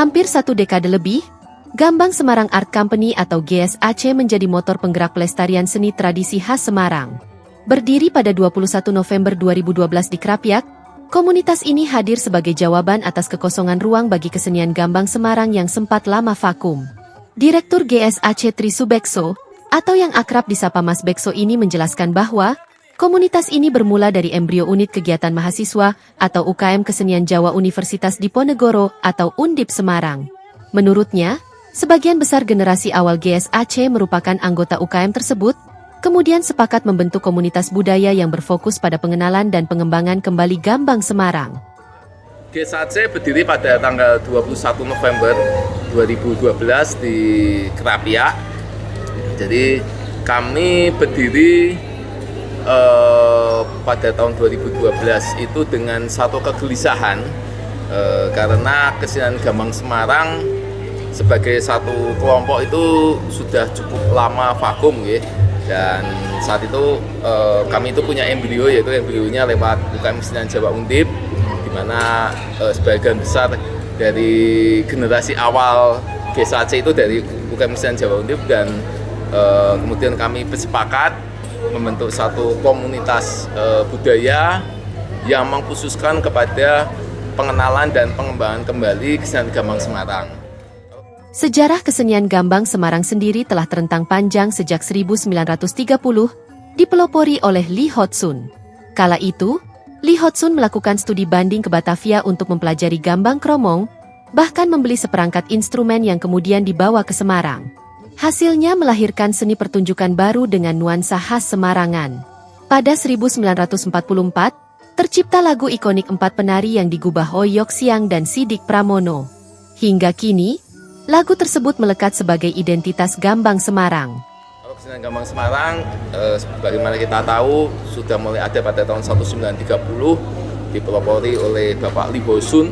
Hampir 1 dekade lebih, Gambang Semarang Art Company atau GSAC menjadi motor penggerak pelestarian seni tradisi khas Semarang. Berdiri pada 21 November 2012 di Krapyak, komunitas ini hadir sebagai jawaban atas kekosongan ruang bagi kesenian Gambang Semarang yang sempat lama vakum. Direktur GSAC Tri Subekso, atau yang akrab disapa Mas Bekso ini menjelaskan bahwa komunitas ini bermula dari embrio unit kegiatan mahasiswa atau UKM Kesenian Jawa Universitas Diponegoro atau Undip Semarang. Menurutnya, sebagian besar generasi awal GSAC merupakan anggota UKM tersebut, kemudian sepakat membentuk komunitas budaya yang berfokus pada pengenalan dan pengembangan kembali Gambang Semarang. GSAC berdiri pada tanggal 21 November 2012 di Krapyak. Jadi kami berdiri pada tahun 2012 itu dengan satu kegelisahan karena kesenian Gambang Semarang sebagai satu kelompok itu sudah cukup lama vakum ya. Dan saat itu kami itu punya embrio, yaitu embrionya lewat UKM Kesenian Jawa Undip, di mana sebagian besar dari generasi awal GSAC itu dari UKM Kesenian Jawa Undip, dan kemudian kami bersepakat membentuk satu komunitas budaya yang mengkhususkan kepada pengenalan dan pengembangan kembali kesenian Gambang Semarang. Sejarah kesenian Gambang Semarang sendiri telah terentang panjang sejak 1930, dipelopori oleh Lee Hotsun. Kala itu, Lee Hotsun melakukan studi banding ke Batavia untuk mempelajari Gambang Kromong, bahkan membeli seperangkat instrumen yang kemudian dibawa ke Semarang. Hasilnya melahirkan seni pertunjukan baru dengan nuansa khas Semarangan. Pada 1944, tercipta lagu ikonik 4 penari yang digubah Oyok Siang dan Sidik Pramono. Hingga kini, lagu tersebut melekat sebagai identitas Gambang Semarang. Kalau kesenian Gambang Semarang, sebagaimana kita tahu, sudah mulai ada pada tahun 1930, dipelopori oleh Bapak Lee Hotsun.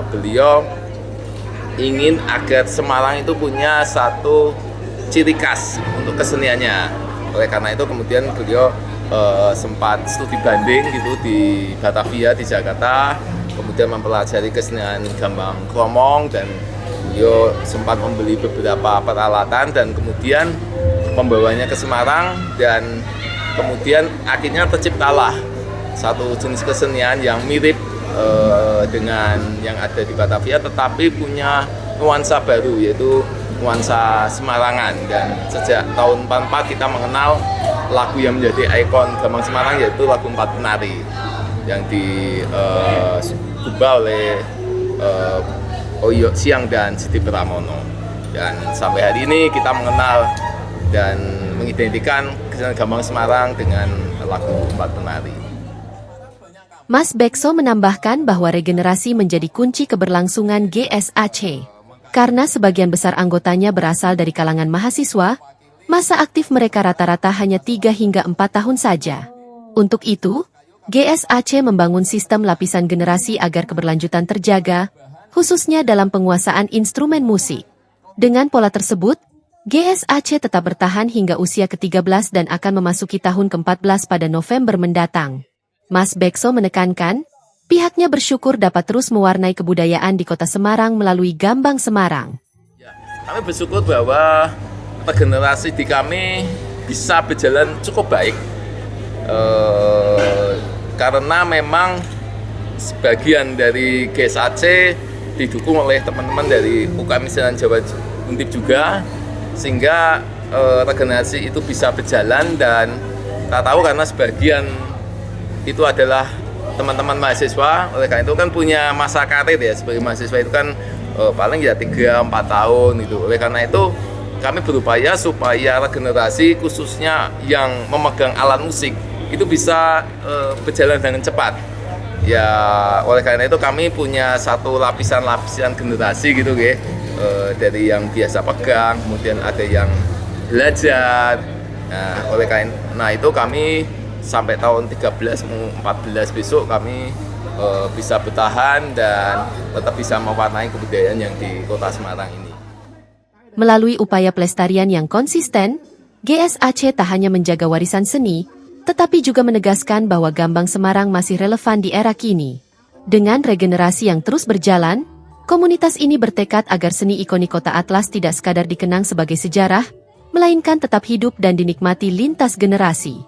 Beliau ingin agar Semarang itu punya satu ciri khas untuk keseniannya. Oleh karena itu kemudian beliau sempat studi banding gitu di Batavia, di Jakarta, kemudian mempelajari kesenian Gambang Kromong, dan beliau sempat membeli beberapa peralatan dan kemudian membawanya ke Semarang, dan kemudian akhirnya terciptalah satu jenis kesenian yang mirip dengan yang ada di Batavia, tetapi punya nuansa baru, yaitu nuansa Semarangan. Dan sejak tahun 44 kita mengenal lagu yang menjadi ikon Gambang Semarang, yaitu lagu 4 penari yang digubah oleh Oyok Siang dan Sidik Pramono. Dan sampai hari ini kita mengenal dan mengidentikan kesenian Gambang Semarang dengan lagu 4 penari. Mas Bekso menambahkan bahwa regenerasi menjadi kunci keberlangsungan GSAC. Karena sebagian besar anggotanya berasal dari kalangan mahasiswa, masa aktif mereka rata-rata hanya 3 hingga 4 tahun saja. Untuk itu, GSAC membangun sistem lapisan generasi agar keberlanjutan terjaga, khususnya dalam penguasaan instrumen musik. Dengan pola tersebut, GSAC tetap bertahan hingga usia ke-13 dan akan memasuki tahun ke-14 pada November mendatang. Mas Bekso menekankan, pihaknya bersyukur dapat terus mewarnai kebudayaan di kota Semarang melalui Gambang Semarang. Ya, kami bersyukur bahwa regenerasi di kami bisa berjalan cukup baik, karena memang sebagian dari GSAC didukung oleh teman-teman dari UKM Kesenian Jawa Undip juga, sehingga regenerasi itu bisa berjalan. Dan kita tahu karena sebagian itu adalah teman-teman mahasiswa, oleh karena itu kan punya masa karir ya, sebagai mahasiswa itu kan paling ya 3-4 tahun gitu. Oleh karena itu kami berupaya supaya regenerasi khususnya yang memegang alat musik itu bisa berjalan dengan cepat. Ya, oleh karena itu kami punya satu lapisan-lapisan generasi gitu ya, dari yang biasa pegang, kemudian ada yang belajar. Nah, oleh karena itu kami sampai tahun 13-14 besok kami bisa bertahan dan tetap bisa mewarnai kebudayaan yang di kota Semarang ini. Melalui upaya pelestarian yang konsisten, GSAC tak hanya menjaga warisan seni, tetapi juga menegaskan bahwa Gambang Semarang masih relevan di era kini. Dengan regenerasi yang terus berjalan, Komunitas ini bertekad agar seni ikonik Kota Atlas tidak sekadar dikenang sebagai sejarah, melainkan tetap hidup dan dinikmati lintas generasi.